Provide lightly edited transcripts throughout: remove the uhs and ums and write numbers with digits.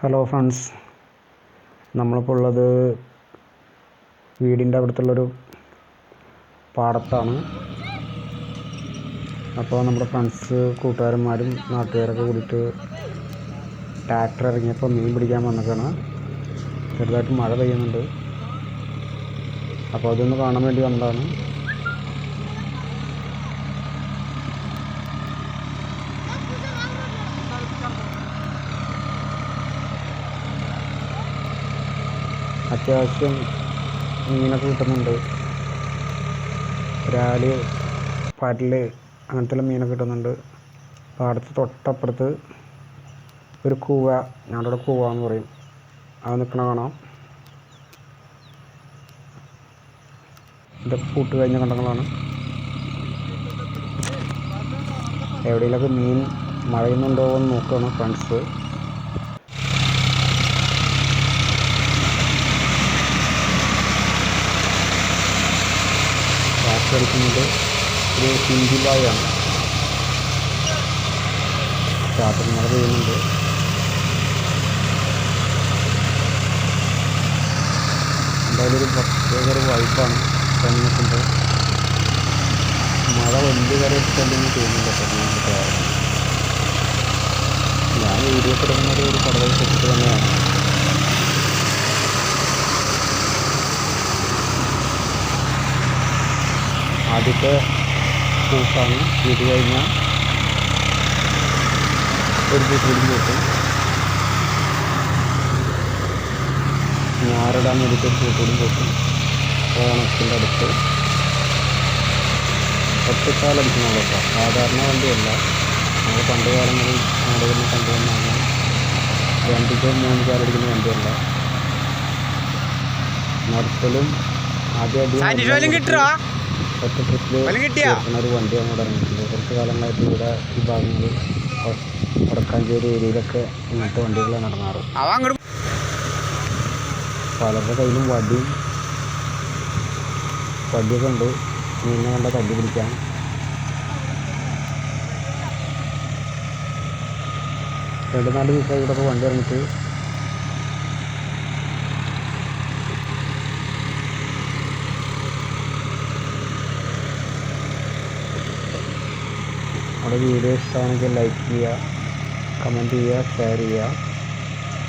Hello friends, നമ്മളിപ്പോൾ ഉള്ളത് വീടിൻ്റെ അടുത്തുള്ളൊരു പാടത്താണ്. അപ്പോൾ നമ്മുടെ ഫ്രണ്ട്സ് കൂട്ടുകാരന്മാരും നാട്ടുകാരൊക്കെ കൂടിയിട്ട് ട്രാക്ടർ ഇറങ്ങിയപ്പോൾ മീൻ പിടിക്കാൻ വന്നേക്കാണ്. ചെറുതായിട്ട് മഴ പെയ്യുന്നുണ്ട്. അപ്പോൾ അതൊന്ന് കാണാൻ വേണ്ടി വന്നതാണ്. അത്യാവശ്യം മീനൊക്കെ കിട്ടുന്നുണ്ട്. രാല്, പരല് അങ്ങനത്തെ മീനൊക്കെ കിട്ടുന്നുണ്ട്. പാടത്ത് തൊട്ടപ്പുറത്ത് ഒരു കൂവ, ഞങ്ങളുടെ ഇവിടെ കൂവ എന്ന് പറയും, അത് നിൽക്കണ കാണാം. ഇതൊക്കെ പൂട്ട് കഴിഞ്ഞ കണ്ടങ്ങളാണ്. എവിടെയെങ്കിലൊക്കെ മീൻ മഴയുന്നുണ്ടോ എന്ന് നോക്കുകയാണ് ഫ്രണ്ട്സ്. ടിക്കുന്നത് ഒരു ഹിന്ദി ബായാണ്. രാത്രി മഴ പെയ്യുന്നുണ്ട്. എന്തായാലും ഒരു പ്രത്യേക ഒരു വൈബാണ് നിൽക്കുമ്പോൾ. മഴ വലിയ കരയിട്ടെന്ന് തോന്നുന്നില്ല. ഞാൻ വീഡിയോ തുടങ്ങുന്നത് ഒരു പടവൽ സെറ്റിട്ട് തന്നെയാണ്. ആദ്യത്തെ കൂട്ടാണ്. ഇത് കഴിഞ്ഞാൽ ഒരു കൂട്ടുകൂടി കൂട്ടും. ഞാറിടാൻ വേണ്ടിയിട്ട് ഒരു കൂട്ടുകൂടി കൂട്ടും. ഓണത്തിൻ്റെ അടുത്ത് ഒറ്റക്കാലടിക്കുന്നുള്ളൂ കേട്ടോ. സാധാരണ വണ്ടിയല്ല. നമ്മൾ പണ്ട് കാലങ്ങളിൽ നാടുകളിൽ കണ്ടുവന്നാണ് 2-3 കാലടിക്കുന്ന വണ്ടിയല്ല. നിർത്തലും ആദ്യം ഒറ്റ ട്രിപ്പിൽ ചേർക്കുന്ന ഒരു വണ്ടിയാണ് ഇവിടെ ഇറങ്ങിയിട്ടുണ്ട്. കുറച്ച് കാലങ്ങളായിട്ട് ഇവിടെ ഈ ഭാഗങ്ങളിൽ വടക്കാഞ്ചേരി ഏരിയയിലൊക്കെ ഇങ്ങനത്തെ വണ്ടികളാണ് നടന്നാറ്. പലരുടെ കയ്യിലും വടിയൊക്കെ ഉണ്ട്. മീനിനെ കണ്ട തല്ലി പിടിക്കാൻ. രണ്ട് 4 ദിവസമായി ഇവിടെ വണ്ടി ഇറങ്ങിയിട്ട്. നമ്മുടെ വീഡിയോ ഇഷ്ടമാണെങ്കിൽ ലൈക്ക് ചെയ്യുക, കമൻറ്റ് ചെയ്യുക, ഷെയർ ചെയ്യുക.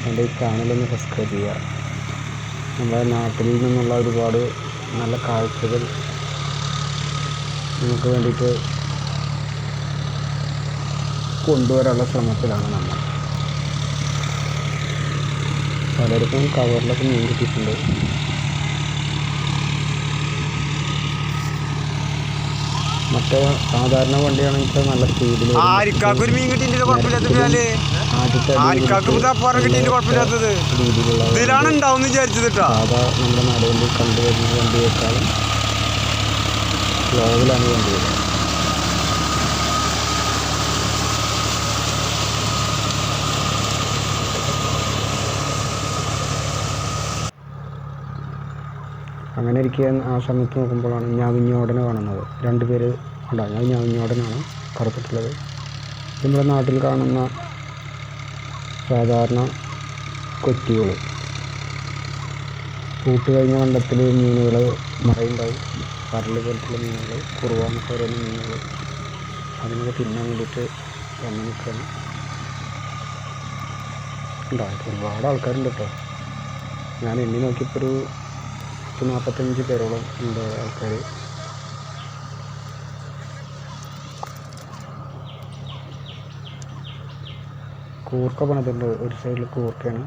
എൻ്റെ ഈ ചാനലൊന്ന് സബ്സ്ക്രൈബ് ചെയ്യുക. നമ്മുടെ നാട്ടിൽ നിന്നുള്ള ഒരുപാട് നല്ല കാഴ്ചകൾ നമുക്ക് വേണ്ടിയിട്ട് കൊണ്ടുവരാനുള്ള ശ്രമത്തിലാണ് നമ്മൾ. പലർക്കും കവറിലൊക്കെ മീൻ കിട്ടിയിട്ടുണ്ട്. മറ്റേ സാധാരണ വണ്ടിയാണെങ്കിൽ നല്ല സ്പീഡിൽ സാധാ നമ്മുടെ നാടുകളിൽ കണ്ടുവരുന്ന വണ്ടിയേക്കാളും സ്ലോവിലാണ് വണ്ടി വരുന്നത്. അങ്ങനെ ഇരിക്കാൻ ആ സമയത്ത് നോക്കുമ്പോഴാണ് ഞാവിഞ്ഞോടനെ കാണുന്നത്. 2 പേര് ഉണ്ടാകും. അത് ഞാവിഞ്ഞോടനാണ് കറുത്തിട്ടുള്ളത്. നമ്മുടെ നാട്ടിൽ കാണുന്ന സാധാരണ കൊറ്റികൾ. പൂട്ട് കഴിഞ്ഞ കണ്ടത്തിൽ മീനുകൾ മറയുണ്ടാവും. പരല് പോലത്തുള്ള മീനുകൾ, കുറുവാന്നൊക്കെ പറയുന്ന മീനുകൾ. അതിനൊക്കെ തിന്നാൻ വേണ്ടിയിട്ട് വന്ന് നിൽക്കുകയാണ്. ഉണ്ടായിട്ട് ഒരുപാട് ആൾക്കാരുണ്ട് കേട്ടോ. ഞാൻ എണ്ണി നോക്കിയപ്പോൾ ഒരു 45 പേരോളം ഉണ്ട് ആൾക്കാർ. കൂർക്ക പണിതുണ്ട്. ഒരു സൈഡിൽ കൂർക്കയാണ്.